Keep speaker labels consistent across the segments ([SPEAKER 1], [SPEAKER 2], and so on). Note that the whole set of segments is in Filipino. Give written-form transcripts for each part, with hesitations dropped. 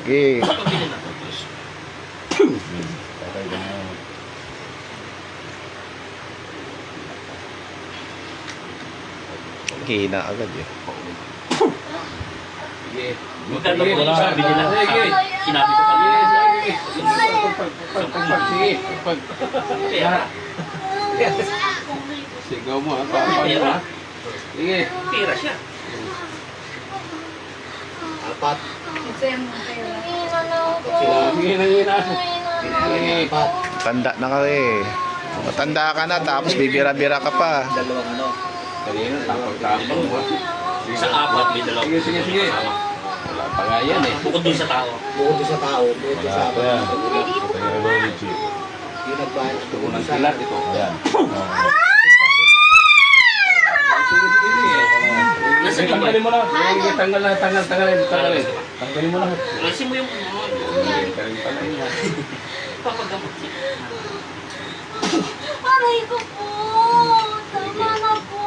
[SPEAKER 1] Okay. Hina agad eh.
[SPEAKER 2] Magkano po lang sabi nila? Sinabi ko kanina. Pera.
[SPEAKER 3] Sigaw mo ha.
[SPEAKER 2] Pera.
[SPEAKER 3] Sige.
[SPEAKER 2] Pera siya.
[SPEAKER 3] Apat.
[SPEAKER 4] Sige
[SPEAKER 3] Sige na. Sige.
[SPEAKER 1] Tanda na ka eh. Matanda ka na tapos bibira-bira ka pa.
[SPEAKER 2] Dalawang ano.
[SPEAKER 3] Kanina, tapang-tapang mo.
[SPEAKER 2] Sa apat may dalawa.
[SPEAKER 3] Sige. Wala pa nga yan eh.
[SPEAKER 2] Bukod dun sa tao.
[SPEAKER 5] Bukod sa tao, bukod sa
[SPEAKER 3] Wala pa yan.
[SPEAKER 5] yung nagbayad.
[SPEAKER 3] Ito unang silat ito.
[SPEAKER 1] Ayan.
[SPEAKER 2] Nasa yung
[SPEAKER 3] Tanggalin mo na. Tanggalin. Tanggalin mo na.
[SPEAKER 2] Lasin mo yung ano.
[SPEAKER 3] Tanggalin pala yan.
[SPEAKER 2] Papagamot siya.
[SPEAKER 4] Aray ko po! Tama na po!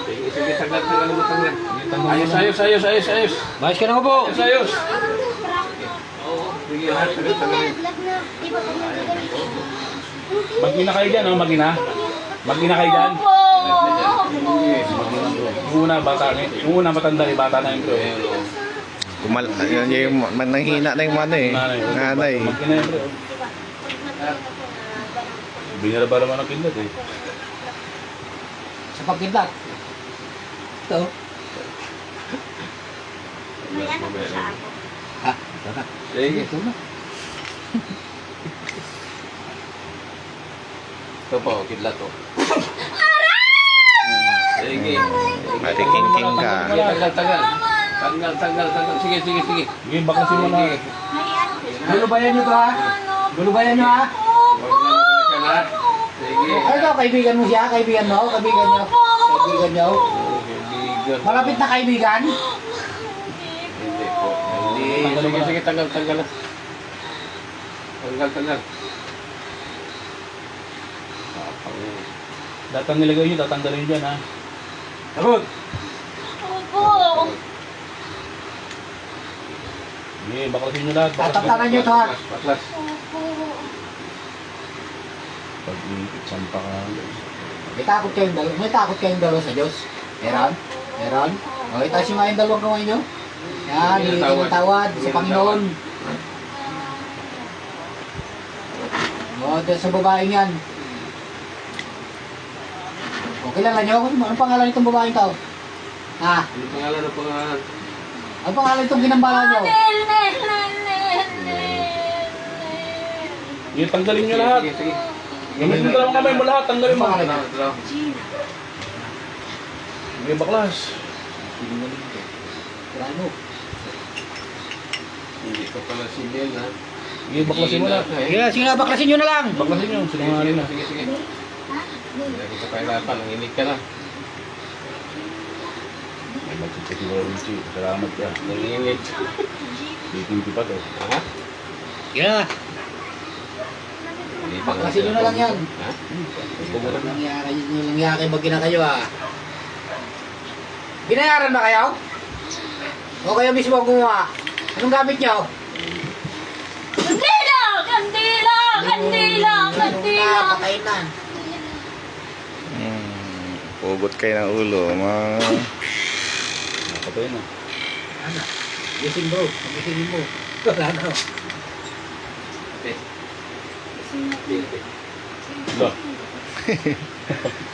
[SPEAKER 3] Sige, tanggal mo. Ayos.
[SPEAKER 5] Bayas ka na po!
[SPEAKER 3] Ayos. Sige, tanggalin.
[SPEAKER 6] Mag-ina kayo dyan, oh, mag-ina. Mag-ina kayo dyan. Yung una, bata na yung una matanda, yung bata na yung bro.
[SPEAKER 1] Yung nanghina na yung ano eh. Nanay.
[SPEAKER 6] Mag-ina yung bro. Binara ba naman ang kindat eh.
[SPEAKER 5] Sa pagkidlat. Ito.
[SPEAKER 4] May ano po siya ako.
[SPEAKER 5] Ha? Ito na.
[SPEAKER 3] Sige.
[SPEAKER 5] Ito na.
[SPEAKER 3] Ito po, kidlat to. Sige.
[SPEAKER 1] Mariking ka.
[SPEAKER 3] Tanggal. Sige.
[SPEAKER 6] Sige, baklasin mo na.
[SPEAKER 4] May ano po siya.
[SPEAKER 5] Gulubayan nyo to ha? Gulubayan nyo ha?
[SPEAKER 3] Sige.
[SPEAKER 5] Ano to, kaibigan mo siya? Kaibigan mo? Kaibigan nyo? Kaibigan nyo? Malapit na kaibigan?
[SPEAKER 3] Hindi po. Hindi. Sige, tanggal. Tanggal.
[SPEAKER 6] Datang nilagay nyo, tatanggalin nyo dyan ha.
[SPEAKER 3] Sabot!
[SPEAKER 4] Opo!
[SPEAKER 6] Sige, baklasin nyo lahat.
[SPEAKER 5] Tatatanan nyo to ha?
[SPEAKER 3] Baklas.
[SPEAKER 4] Opo!
[SPEAKER 6] Pag-iipit, sampa ka.
[SPEAKER 5] May takot kayong dalawa sa Diyos? Meron? O, itaas yung mga yung dalawang kamay nyo. Yan, hindi kayo tawad sa Panginoon. O, ito sa babaeng yan. O, kilala nyo? Anong pangalan itong babaeng tao? Ha?
[SPEAKER 3] Ano pangalan?
[SPEAKER 5] Anong pangalan itong ginambala nyo?
[SPEAKER 6] Sige, tanggalin nyo lahat.
[SPEAKER 3] Sige.
[SPEAKER 6] Gamitin mo dalawang kamay mo lahat, tanggalin mo.
[SPEAKER 5] Pangalan.
[SPEAKER 6] Sige, baklas.
[SPEAKER 5] Ano?
[SPEAKER 3] Hindi ka pala civil ha.
[SPEAKER 6] Sige, baklasin mo lahat.
[SPEAKER 5] Sige na, baklasin nyo na lang.
[SPEAKER 6] Baklasin nyo, sinungaling na.
[SPEAKER 3] Sige. Hindi ka kahirapan. Nanginig ka na.
[SPEAKER 6] Ay, magsisigil ko rin siya. Salamat ka.
[SPEAKER 3] Nanginig.
[SPEAKER 6] Bitin pa to.
[SPEAKER 3] Ha?
[SPEAKER 5] Sige na. Baklasin nyo na lang yan.
[SPEAKER 3] Ha?
[SPEAKER 5] Nangyari magina kayo ah. Binayaran ba kayo? O kayo mismo ang gumawa? Anong gamit nyo?
[SPEAKER 4] Kandila!
[SPEAKER 5] Patayin na.
[SPEAKER 1] Pugot kayo ng ulo.
[SPEAKER 6] Nakapatay na.
[SPEAKER 5] Ano? Gising bro. Gisingin mo. Wala na.
[SPEAKER 6] Ito.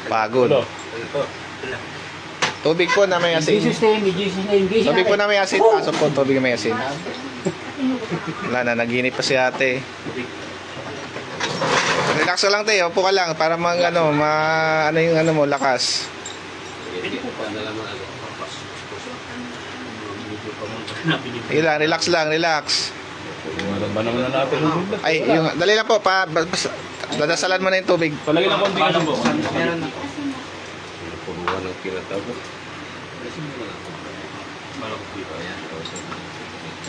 [SPEAKER 1] Pagod.
[SPEAKER 6] Ito.
[SPEAKER 1] Tubig po na may asin.
[SPEAKER 5] Jesus name. Gising
[SPEAKER 1] Tubig po na may asin. Pasok po, tubig na may asin. Wala na, naginip pa si ate. Relax ka lang tayo, upo ka lang para ano yung ano mo, lakas. Ilan, relax lang, relax.
[SPEAKER 6] Ba naman na natin yung bigla.
[SPEAKER 1] Ay, dali lang po, dadasalan mo na yung tubig.
[SPEAKER 6] Palagyan ng konti ka po.
[SPEAKER 5] Meron na.
[SPEAKER 3] Puruan ng kinatabo.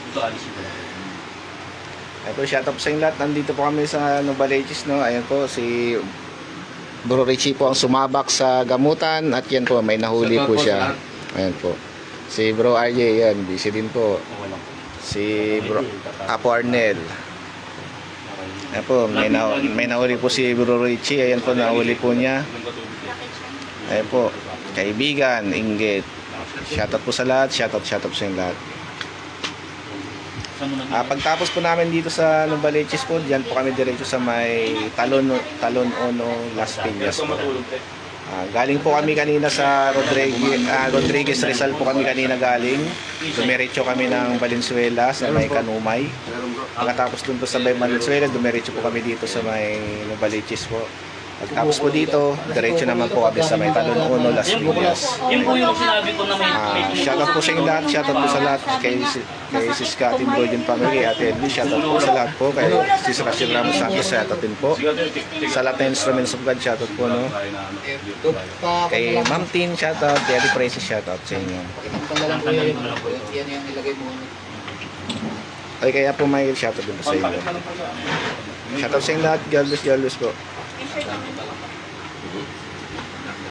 [SPEAKER 2] Ito alisin ko lang.
[SPEAKER 1] Ay po, shout out sa inyo lahat. Nandito po kami sa Novaliches, no. Ayan po, si Bro Richie po ang sumabak sa gamutan. At yan po, may nahuli po siya. Ayan po. Si Bro RJ, yan, busy din po. Si Bro Apo Arnel. Ayan po, may nahuli po si Bro Richie. Ayan po, nahuli po niya. Ayan po, kaibigan, inggit. Shoutout po sa lahat, shoutout sa inyong lahat. Pagtapos po namin dito sa Novaliches po, diyan po kami diretso sa may Talon Ono, Las Piñas po. Galing po kami kanina sa Rodriguez Rizal po kami kanina galing. Dumiretso kami ng Valenzuela sa may Kanumay. Pagkatapos dun po sa may Valenzuela, dumiretso po kami dito sa may Novaliches po. Pagtapos po dito, diretso naman po kami sa may Talon Ono, Las Piñas.
[SPEAKER 2] Yun po yung sinabi ko na may
[SPEAKER 1] Shoutout po sa inyo lahat, shoutout po sa lahat kay Sis Katin Boyden Family, Ate Edwin, shoutout po sa lahat po kay Sis Rachel Ramos Santos, shoutout din po sa lahat ng instruments of God, shoutout po no. Kay Ma'am Tin, shoutout, kay Ate Princess, shoutout sa inyo.
[SPEAKER 5] Pakitang lang po yun. Yan yung nilagay mo.
[SPEAKER 1] Ay kaya po Michael, shoutout din po sa inyo. Shoutout sa inyo lahat, God bless po.
[SPEAKER 4] T-shirt namin.